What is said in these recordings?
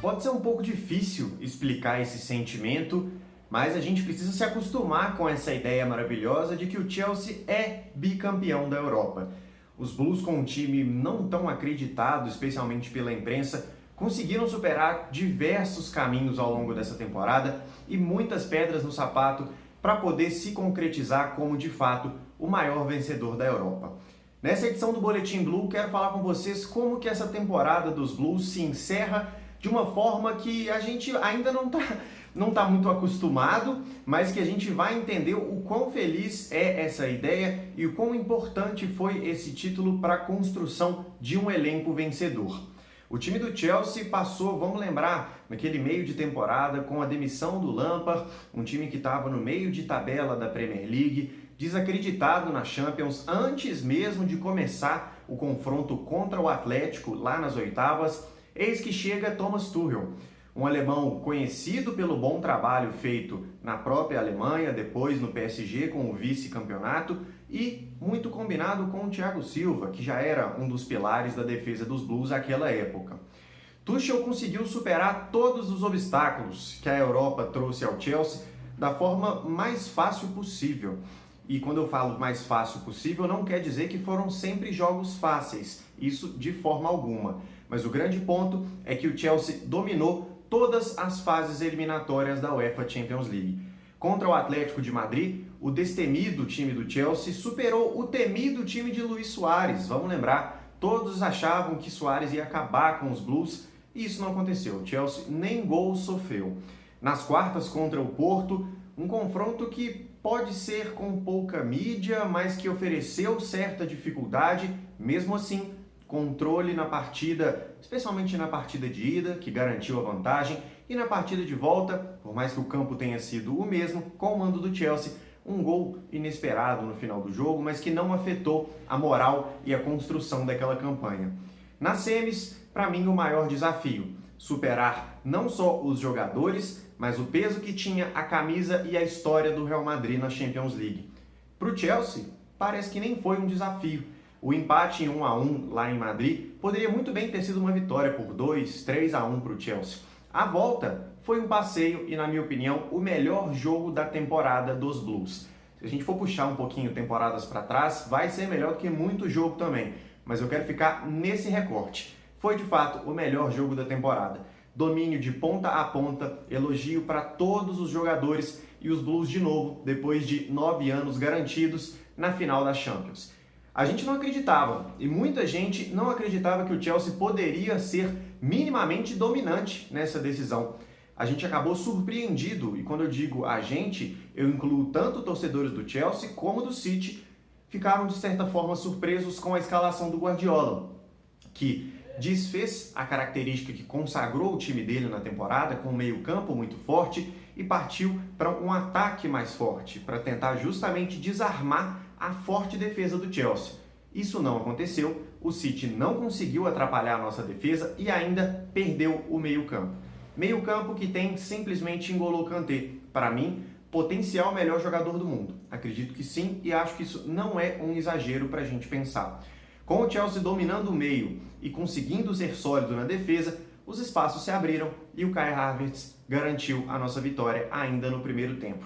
Pode ser um pouco difícil explicar esse sentimento, mas a gente precisa se acostumar com essa ideia maravilhosa de que o Chelsea é bicampeão da Europa. Os Blues, com um time não tão acreditado, especialmente pela imprensa, conseguiram superar diversos caminhos ao longo dessa temporada e muitas pedras no sapato para poder se concretizar como, de fato, o maior vencedor da Europa. Nessa edição do Boletim Blue, quero falar com vocês como que essa temporada dos Blues se encerra de uma forma que a gente ainda não tá muito acostumado, mas que a gente vai entender o quão feliz é essa ideia e o quão importante foi esse título para a construção de um elenco vencedor. O time do Chelsea passou, vamos lembrar, naquele meio de temporada com a demissão do Lampard, um time que estava no meio de tabela da Premier League, desacreditado na Champions antes mesmo de começar o confronto contra o Atlético lá nas oitavas. Eis que chega Thomas Tuchel, um alemão conhecido pelo bom trabalho feito na própria Alemanha, depois no PSG com o vice-campeonato e muito combinado com o Thiago Silva, que já era um dos pilares da defesa dos Blues naquela época. Tuchel conseguiu superar todos os obstáculos que a Europa trouxe ao Chelsea da forma mais fácil possível. E quando eu falo mais fácil possível, não quer dizer que foram sempre jogos fáceis, isso de forma alguma. Mas o grande ponto é que o Chelsea dominou todas as fases eliminatórias da UEFA Champions League. Contra o Atlético de Madrid, o destemido time do Chelsea superou o temido time de Luis Suárez. Vamos lembrar, todos achavam que Suárez ia acabar com os Blues e isso não aconteceu. O Chelsea nem gol sofreu. Nas quartas contra o Porto, um confronto que pode ser com pouca mídia, mas que ofereceu certa dificuldade, mesmo assim, controle na partida, especialmente na partida de ida, que garantiu a vantagem, e na partida de volta, por mais que o campo tenha sido o mesmo, com o mando do Chelsea, um gol inesperado no final do jogo, mas que não afetou a moral e a construção daquela campanha. Nas semis, para mim, o maior desafio, superar não só os jogadores, mas o peso que tinha a camisa e a história do Real Madrid na Champions League. Para o Chelsea, parece que nem foi um desafio. O empate em 1-1 lá em Madrid poderia muito bem ter sido uma vitória por 2-3-1 para o Chelsea. A volta foi um passeio e, na minha opinião, o melhor jogo da temporada dos Blues. Se a gente for puxar um pouquinho temporadas para trás, vai ser melhor do que muito jogo também. Mas eu quero ficar nesse recorte. Foi, de fato, o melhor jogo da temporada. Domínio de ponta a ponta, elogio para todos os jogadores e os Blues de novo, depois de 9 anos garantidos na final da Champions. A gente não acreditava, e muita gente não acreditava que o Chelsea poderia ser minimamente dominante nessa decisão. A gente acabou surpreendido, e quando eu digo a gente, eu incluo tanto torcedores do Chelsea como do City, ficaram de certa forma surpresos com a escalação do Guardiola, que desfez a característica que consagrou o time dele na temporada, com um meio-campo muito forte, e partiu para um ataque mais forte, para tentar justamente desarmar a forte defesa do Chelsea. Isso não aconteceu, o City não conseguiu atrapalhar a nossa defesa e ainda perdeu o meio-campo. Meio-campo que tem simplesmente N'Golo Kanté, para mim, potencial melhor jogador do mundo. Acredito que sim e acho que isso não é um exagero para a gente pensar. Com o Chelsea dominando o meio e conseguindo ser sólido na defesa, os espaços se abriram e o Kai Havertz garantiu a nossa vitória ainda no primeiro tempo.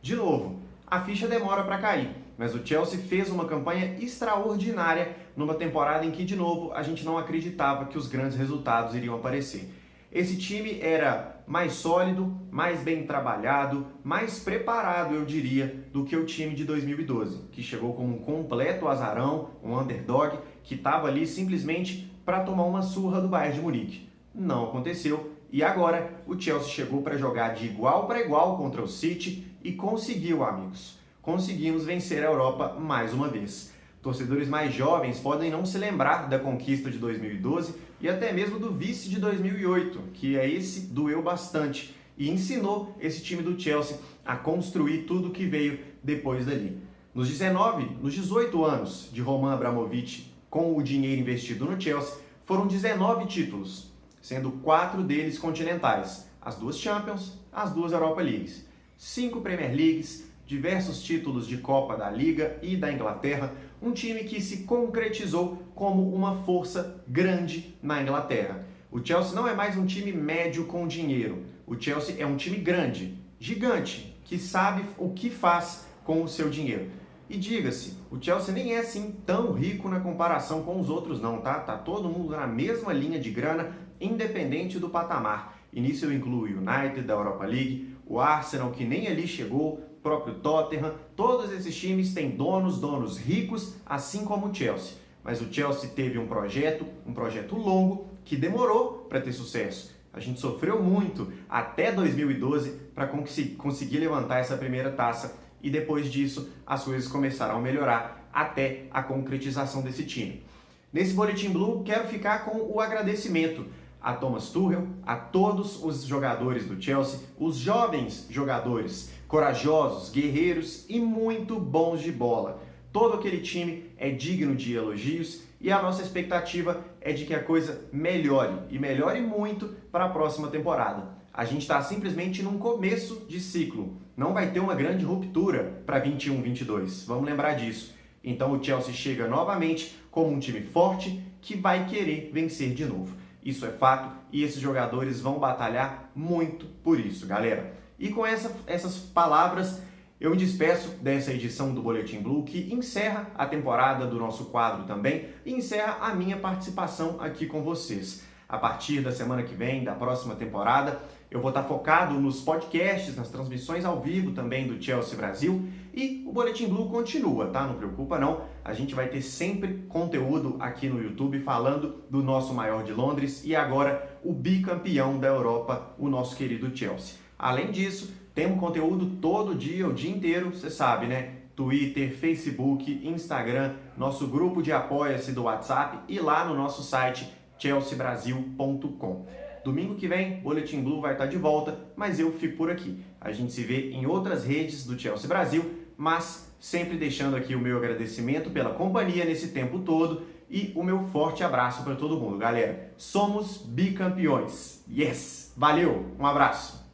De novo, a ficha demora para cair, mas o Chelsea fez uma campanha extraordinária numa temporada em que, de novo, a gente não acreditava que os grandes resultados iriam aparecer. Esse time era mais sólido, mais bem trabalhado, mais preparado, eu diria, do que o time de 2012, que chegou como um completo azarão, um underdog, que estava ali simplesmente para tomar uma surra do Bayern de Munique. Não aconteceu, e agora o Chelsea chegou para jogar de igual para igual contra o City e conseguiu, amigos. Conseguimos vencer a Europa mais uma vez. Torcedores mais jovens podem não se lembrar da conquista de 2012 e até mesmo do vice de 2008, que é esse doeu bastante e ensinou esse time do Chelsea a construir tudo que veio depois dali. Nos 18 anos de Roman Abramovich, com o dinheiro investido no Chelsea, foram 19 títulos, sendo 4 deles continentais, as 2 Champions, as 2 Europa Leagues, 5 Premier Leagues, diversos títulos de Copa da Liga e da Inglaterra, um time que se concretizou como uma força grande na Inglaterra. O Chelsea não é mais um time médio com dinheiro. O Chelsea é um time grande, gigante, que sabe o que faz com o seu dinheiro. E diga-se, o Chelsea nem é assim tão rico na comparação com os outros não, tá? Tá todo mundo na mesma linha de grana, independente do patamar. E nisso eu incluo o United da Europa League, o Arsenal que nem ali chegou, o próprio Tottenham. Todos esses times têm donos ricos, assim como o Chelsea. Mas o Chelsea teve um projeto longo, que demorou para ter sucesso. A gente sofreu muito até 2012 para conseguir levantar essa primeira taça e depois disso as coisas começaram a melhorar até a concretização desse time. Nesse Boletim Blue quero ficar com o agradecimento a Thomas Tuchel, a todos os jogadores do Chelsea, os jovens jogadores, corajosos, guerreiros e muito bons de bola. Todo aquele time é digno de elogios e a nossa expectativa é de que a coisa melhore e melhore muito para a próxima temporada. A gente está simplesmente num começo de ciclo, não vai ter uma grande ruptura para 21-22, vamos lembrar disso. Então o Chelsea chega novamente como um time forte que vai querer vencer de novo. Isso é fato e esses jogadores vão batalhar muito por isso, galera. E com essas palavras, eu me despeço dessa edição do Boletim Blue, que encerra a temporada do nosso quadro também e encerra a minha participação aqui com vocês. A partir da semana que vem, da próxima temporada, eu vou estar focado nos podcasts, nas transmissões ao vivo também do Chelsea Brasil e o Boletim Blue continua, tá? Não preocupa não, a gente vai ter sempre conteúdo aqui no YouTube falando do nosso maior de Londres e agora o bicampeão da Europa, o nosso querido Chelsea. Além disso, temos conteúdo todo dia, o dia inteiro, você sabe, né? Twitter, Facebook, Instagram, nosso grupo de apoia-se do WhatsApp e lá no nosso site chelseabrasil.com. Domingo que vem, Boletim Blue vai estar de volta, mas eu fico por aqui. A gente se vê em outras redes do Chelsea Brasil, mas sempre deixando aqui o meu agradecimento pela companhia nesse tempo todo e o meu forte abraço para todo mundo. Galera, somos bicampeões. Yes! Valeu, um abraço!